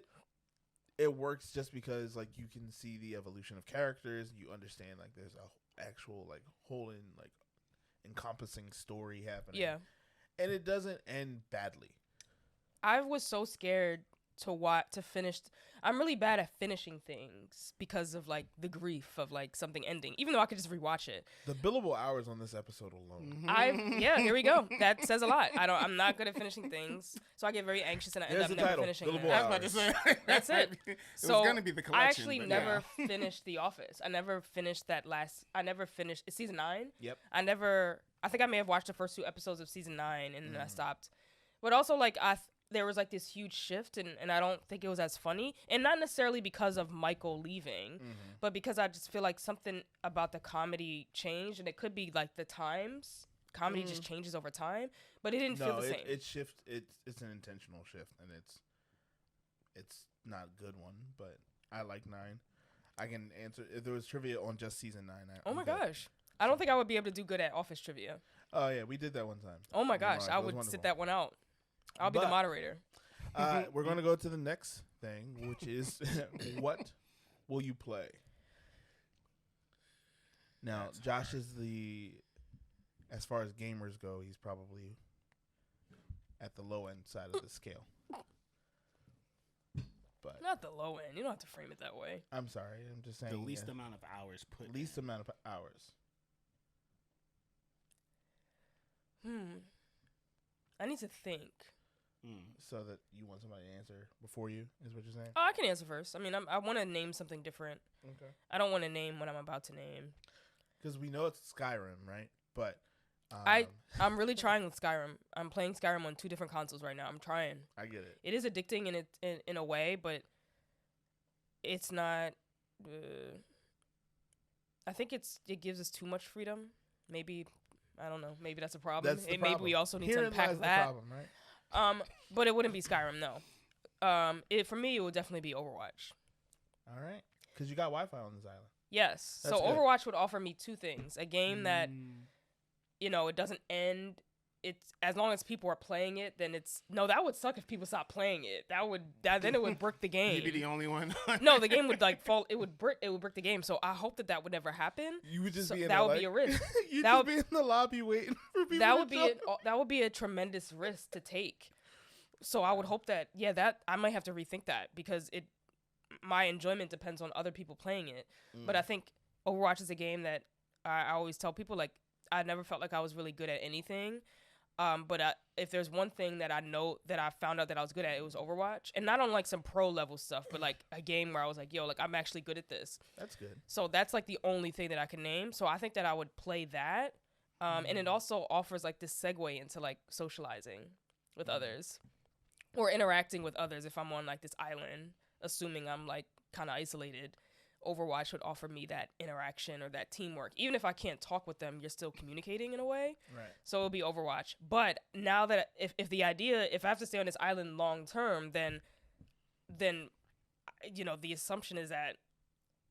it works just because like you can see the evolution of characters. You understand like there's a actual like whole encompassing story happening. yeah. And it doesn't end badly. I was so scared to finish. I'm really bad at finishing things because of like the grief of like something ending, even though I could just rewatch it. The billable hours on this episode alone. Here we go. That says a lot. I'm not good at finishing things, so I get very anxious and I end There's up the never title, finishing Billable it. I was about to say. That's it. It So was gonna be the collection. I actually but never yeah. finished The Office. I never finished I never finished. It's season 9. Yep. I think I may have watched the first 2 episodes of season 9 and then I stopped. But also like there was like this huge shift and I don't think it was as funny, and not necessarily because of Michael leaving, but because I just feel like something about the comedy changed, and it could be like the times. Comedy just changes over time, but it didn't feel the same. It shift. It's an intentional shift, and it's not a good one. But I like 9. I can answer if there was trivia on just season 9. Oh my gosh. I don't think I would be able to do good at office trivia. Oh yeah, we did that one time. Oh my Me and gosh, Mark. I It was would wonderful. sit that one out. I'll be the But- moderator. We're going to go to the next thing, which is what will you play? Now, Josh is as far as gamers go, he's probably at the low end side of the scale. But Not the low end. You don't have to frame it that way. I'm sorry, I'm just saying The least amount of hours put. least amount of hours. I need to think. So that you want somebody to answer before you, is what you're saying? Oh, I can answer first. I mean, I want to name something different. Okay. I don't want to name what I'm about to name. Because we know it's Skyrim, right? But I'm really trying with Skyrim. I'm playing Skyrim on 2 different consoles right now. I'm trying. I get it. It is addicting in a way, but it's not. I think it gives us too much freedom. Maybe, I don't know. Maybe that's a problem. That's the Maybe problem. we also need Herein to unpack lies the that. problem, right? But it wouldn't be Skyrim, no. For me, it would definitely be Overwatch. All right. Because you got Wi-Fi on this island. Yes. That's So good. Overwatch would offer me 2 things: a game that it doesn't end. It's as long as people are playing it, then that would suck if people stop playing it. Then it would brick the game. You'd be the only one. No, the game would fall. It would brick the game. So I hope that would never happen. You would just So be in that there, would like, be a risk. You'd That just would- be in the lobby waiting for people That to would be jump. that would be a tremendous risk to take. So I would hope that I might have to rethink that because my enjoyment depends on other people playing it. But I think Overwatch is a game that I always tell people, like, I never felt like I was really good at anything. But if there's one thing that I know that I found out that I was good at, it was Overwatch. And not on like some pro level stuff, but like a game where I was like, yo, like I'm actually good at this. That's good. So that's like the only thing that I can name. So I think that I would play that. And it also offers like this segue into like socializing with others or interacting with others if I'm on like this island, assuming I'm like kind of isolated. Overwatch would offer me that interaction or that teamwork. Even if I can't talk with them, you're still communicating in a way. Right. So it'll be Overwatch. But now that if I have to stay on this island long term, then the assumption is that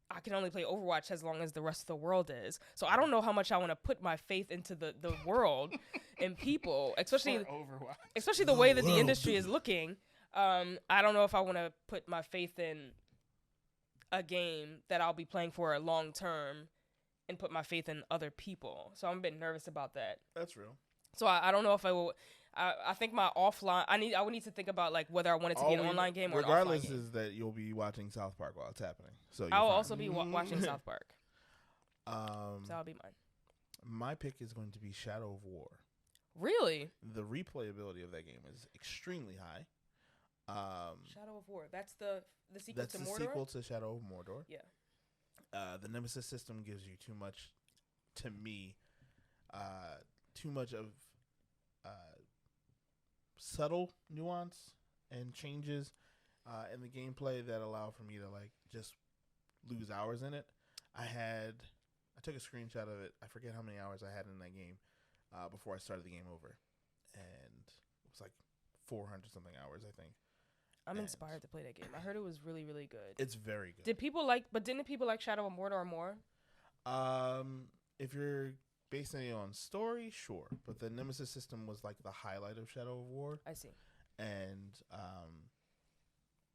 I can only play Overwatch as long as the rest of the world is. So I don't know how much I want to put my faith into the world and people, especially the way that the industry is looking. I don't know if I want to put my faith in a game that I'll be playing for a long term and put my faith in other people. So I'm a bit nervous about that. That's real. So I don't know if I will. I think my offline. I would need to think about like whether I want it to be an online game or an offline regardless game. is that you'll be watching South Park while it's happening. So I will also be watching South Park. So Um, that'll be mine. my pick is going to be Shadow of War. Really? The replayability of that game is extremely high. Shadow of War. That's the sequel That's to the Mordor. sequel to Shadow of Mordor. Yeah. The Nemesis system gives you too much, to me, too much of subtle nuance and changes in the gameplay that allow for me to like just lose hours in it. I took a screenshot of it. I forget how many hours I had in that game before I started the game over, and it was like 400 something hours, I think. I'm inspired to play that game. I heard it was really, really good. It's very good. Didn't people like Shadow of Mordor more? If you're basing it on story, sure, but the Nemesis system was like the highlight of Shadow of War. I see. And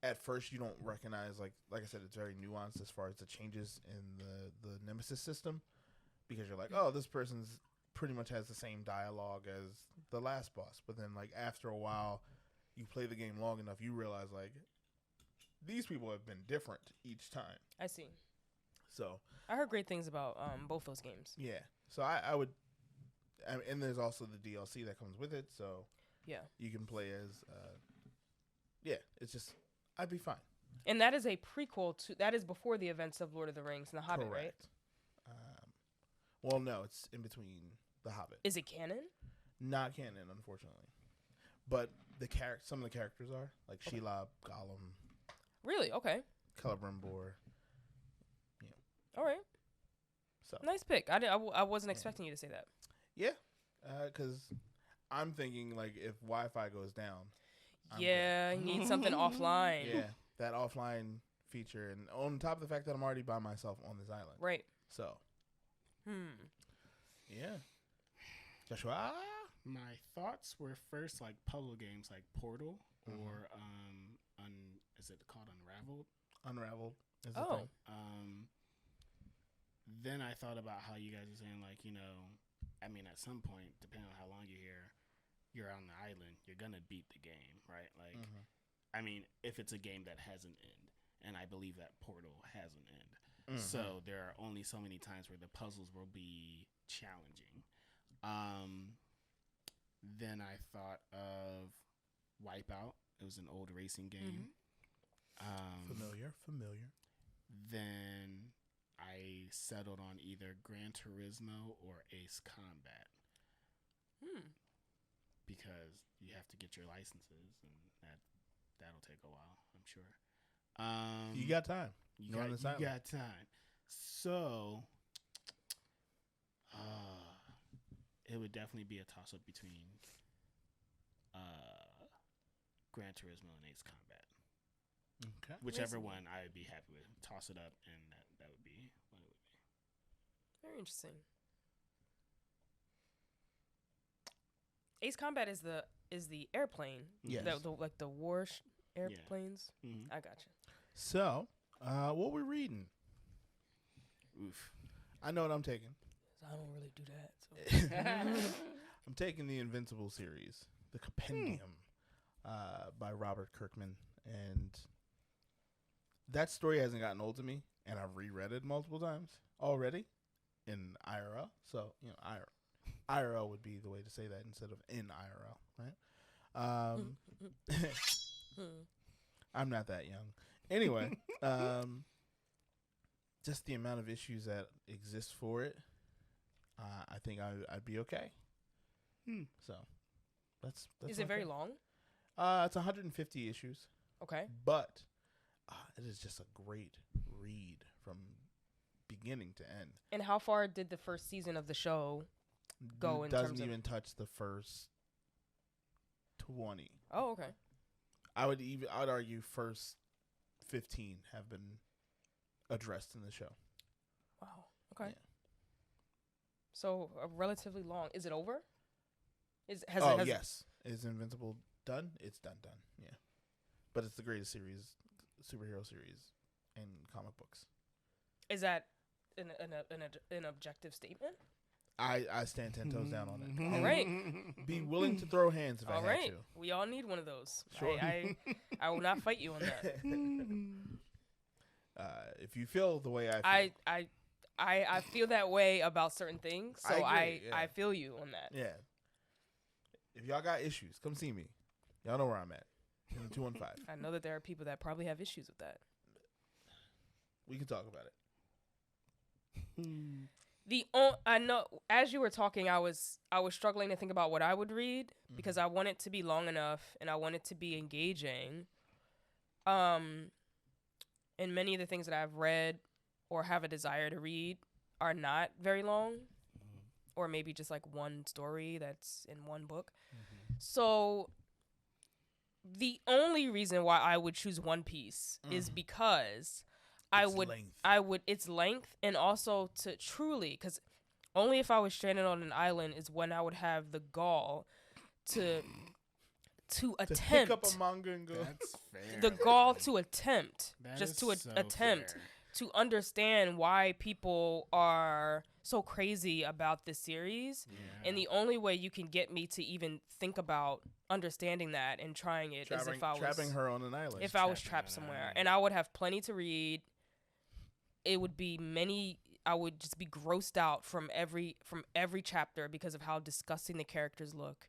at first you don't recognize like I said, it's very nuanced as far as the changes in the Nemesis system, because you're like, oh, this person's pretty much has the same dialogue as the last boss, but then like after a while you play the game long enough, you realize like these people have been different each time. I see. So I heard great things about both those games. yeah, so I would, and there's also the DLC that comes with it, so Yeah. you can play as yeah, it's just I'd be fine. And that is a prequel to that is before the events of Lord of the Rings and The Hobbit, right? Correct. Well, no, it's in between The Hobbit. Is it canon? Not canon, unfortunately. But some of the characters are like Shelob, Gollum, Really? Okay. Celebrimbor. All right. So Nice pick. I wasn't expecting you to say that. yeah, because I'm thinking like if Wi-Fi goes down, I'm Yeah, you need something offline. good. Yeah, that offline feature, and on top of the fact that I'm already by myself on this island. Right. So Yeah. Joshua. My thoughts were first like puzzle games like Portal or is it called Unraveled? Unraveled is the Oh. thing. Then I thought about how you guys are saying, like, I mean, at some point, depending on how long you're here, you're on the island, you're going to beat the game, right? Like, I mean, if it's a game that has an end, and I believe that Portal has an end. So there are only so many times where the puzzles will be challenging. Then I thought of Wipeout. It was an old racing game. Familiar. Then I settled on either Gran Turismo or Ace Combat. Because you have to get your licenses, and that'll take a while, I'm sure. You got time. You got time. So, it would definitely be a toss-up between Gran Turismo and Ace Combat. Okay. Whichever one I would be happy with. Toss it up, and that would be what it would be. Very interesting. Ace Combat is the airplane. Yes. Like the war airplanes. Yeah. Mm-hmm. I got you. So, what we reading? Oof. I know what I'm taking. I don't really do that. So. I'm taking the Invincible series, the Compendium, by Robert Kirkman, and that story hasn't gotten old to me, and I've reread it multiple times already in IRL. So, IRL would be the way to say that instead of in IRL, right? I'm not that young. Anyway, just the amount of issues that exist for it, I think I'd be okay. So, that's Is it very long? It's 150 issues. Okay. But it is just a great read from beginning to end. And how far did the first season of the show go in doesn't terms of... even touch the first 20. Oh, okay. I would argue first 15 have been addressed in the show. Wow. Okay. Yeah. So relatively long. Is it over? Yes. Is Invincible done? It's done. Yeah. But it's the greatest superhero series in comic books. Is that an objective statement? I stand 10 toes down on it. All right. Be willing to throw hands if I All have right. to. We all need one of those. Sure. I will not fight you on that. If you feel the way I feel. I feel that way about certain things, so I agree, I feel you on that. Yeah. If y'all got issues, come see me. Y'all know where I'm at. In the 215. I know that there are people that probably have issues with that. We can talk about it. I know as you were talking, I was struggling to think about what I would read because I want it to be long enough and I want it to be engaging. And many of the things that I've read or have a desire to read are not very long, or maybe just like one story that's in one book. So the only reason why I would choose One Piece is because its length, and also to truly, because only if I was stranded on an island is when I would have the gall to attempt pick up a manga and go. That's fair. the gall to attempt That just is to so attempt fair. to understand why people are so crazy about this series. Yeah. And the only way you can get me to even think about understanding that and trying it is if I was trapping her on an island. if I was trapping trapped on an somewhere. island. And I would have plenty to read. It would be I would just be grossed out from every chapter because of how disgusting the characters look.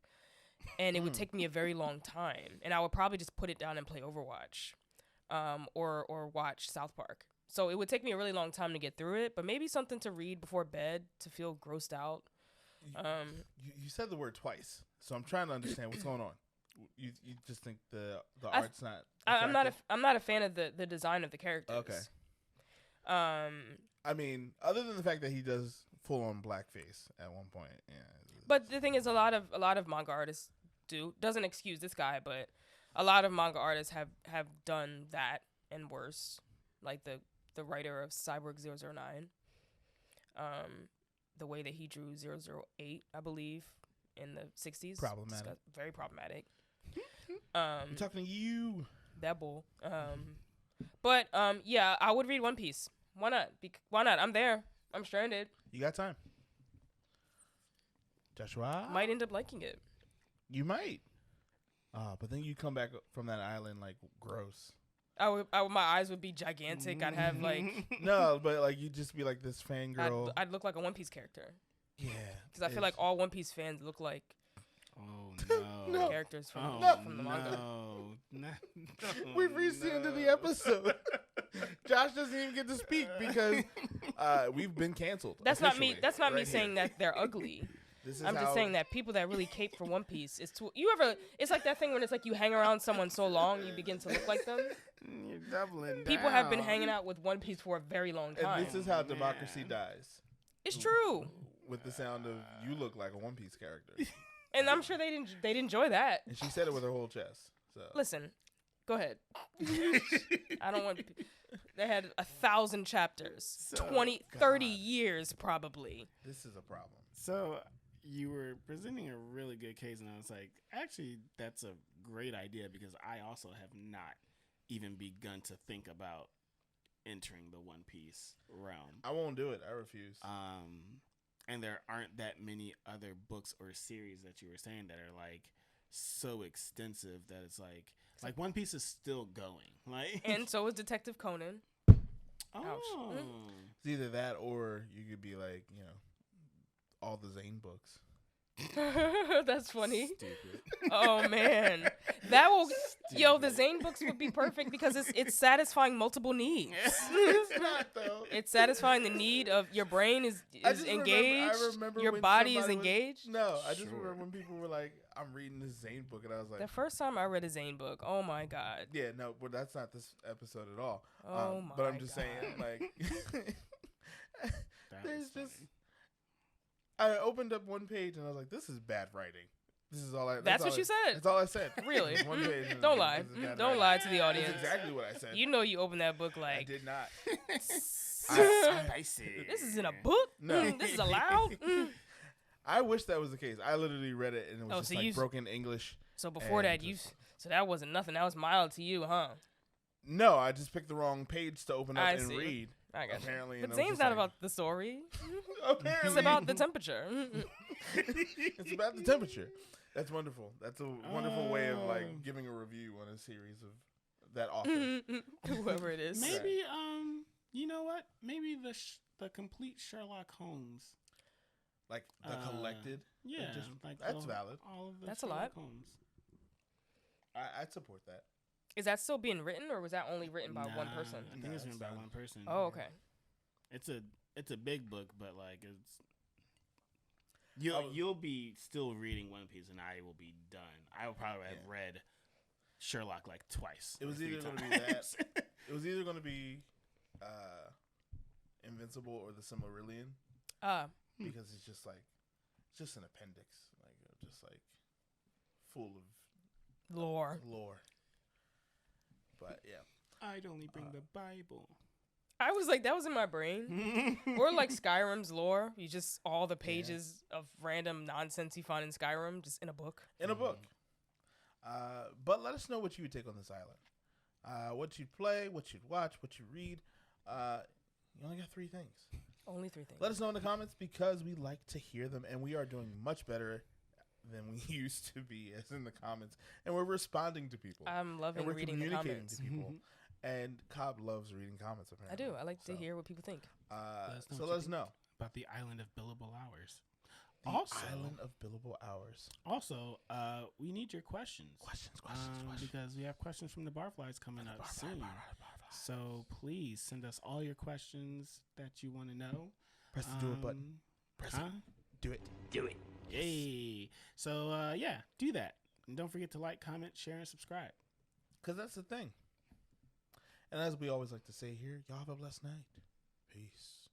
And it would take me a very long time. And I would probably just put it down and play Overwatch. Or watch South Park. So it would take me a really long time to get through it, but maybe something to read before bed to feel grossed out. You said the word twice, so I'm trying to understand what's going on. You just think the art's not. I'm not a fan of the design of the characters. Okay. I mean, other than the fact that he does full on blackface at one point, yeah. But the thing is, a lot of manga artists doesn't excuse this guy, but a lot of manga artists have done that and worse, like the writer of Cyborg 009. the way that he drew 008, I believe, in the 60s. Problematic. Very problematic. I'm talking to you. That bull. But yeah, I would read One Piece. Why not? Why not? I'm there. I'm stranded. You got time. Joshua? Might end up liking it. You might. But then you come back from that island like gross. My eyes would be gigantic. I'd have like No, but like you'd just be like this fangirl. I'd look like a One Piece character. Yeah. Because I feel like all One Piece fans look like No. characters from the manga. No. We've reached the end of the episode. Josh doesn't even get to speak because we've been canceled. That's not me. officially, That's not me right saying here. that they're ugly. This is I'm just how- saying that people that really cape for One Piece is too. It's like that thing when it's like you hang around someone so long you begin to look like them. You're doubling People have been hanging out with One Piece for a very long time. And this is how democracy dies. It's true, With the sound of you look like a One Piece character. and I'm sure they'd enjoy that. And she said it with her whole chest. So Listen, go ahead. I don't want. They had 1,000 chapters, 20, 30 years probably. this is a problem. So you were presenting a really good case, and I was like, actually, that's a great idea because I also have not even begun to think about entering the One Piece realm. I won't do it. I refuse. And there aren't that many other books or series that you were saying that are like so extensive that it's like One Piece is still going. Like, And so is Detective Conan. oh, It's either that or you could be like, all the Zane books. That's funny. stupid. Oh man, that will. Yo, the Zane books would be perfect because it's satisfying multiple needs. It's not though. It's satisfying the need of your brain is engaged, remember your when body is somebody was- engaged. No, I just Sure. remember when people were like, "I'm reading this Zane book," and I was like, The first time I read a Zane book, oh my god. "Yeah, no, but that's not this episode at all." Oh But my I'm just God. saying, like, That there's was just. funny. I opened up one page and I was like, "This is bad writing." This is all I. That's what all you said. That's all I said. Really? Just one page and Don't I lie. was like, "This is bad Don't writing." lie to the That's audience. exactly what I said. You know you opened that book I like did not. Spicy. this is in a book. No. This is allowed. I wish that was the case. I literally read it and it was Oh, just so like you- broken English. So before And that, just- so that wasn't nothing. That was mild to you, huh? No, I just picked the wrong page to open up I and see. read. I got Apparently, you. and But I was Zane's just not like- about the story. Apparently, It's about the temperature. It's about the temperature. That's wonderful. That's a wonderful way of like giving a review on a series of that author. Whoever it is. Maybe you know what? Maybe the complete Sherlock Holmes. Like the collected. Yeah, just- like that's valid. All of the That's a Sherlock lot. Holmes. I'd support that. Is that still being written, or was that only written by one person? I think No, it's written it's by not. one person. Oh, okay. It's a big book, but like it's Oh. you'll be still reading One Piece, and I will be done. I will probably have Yeah. read Sherlock like twice. It was or three either going to be times. that. It was either going to be Invincible or the Silmarillion because it's just an appendix, just like full of Lore. lore. But yeah. I'd only bring the Bible. I was like, that was in my brain. Or like Skyrim's lore. You just all the pages of random nonsense you find in Skyrim just in a book. In a book. But let us know what you would take on this island. What you'd play, what you'd watch, what you read. You only got 3 things. Only 3 things. Let us know in the comments because we like to hear them, and we are doing much better than we used to be as in the comments. And we're responding to people. I'm And loving we're reading the communicating comments. to people. And Cobb loves reading comments, I apparently. do. I like to So, hear what people think. us know So what let you us know. About the island of billable hours. The Also- island of billable hours. Also, we need your questions. Questions. Because we have questions from the Barflies coming up soon. So please send us all your questions that you want to know. Press the do it button. Press it. Do it. Do it. Yay. So, yeah, do that. And don't forget to like, comment, share, and subscribe. Because that's the thing. And as we always like to say here, y'all have a blessed night. Peace.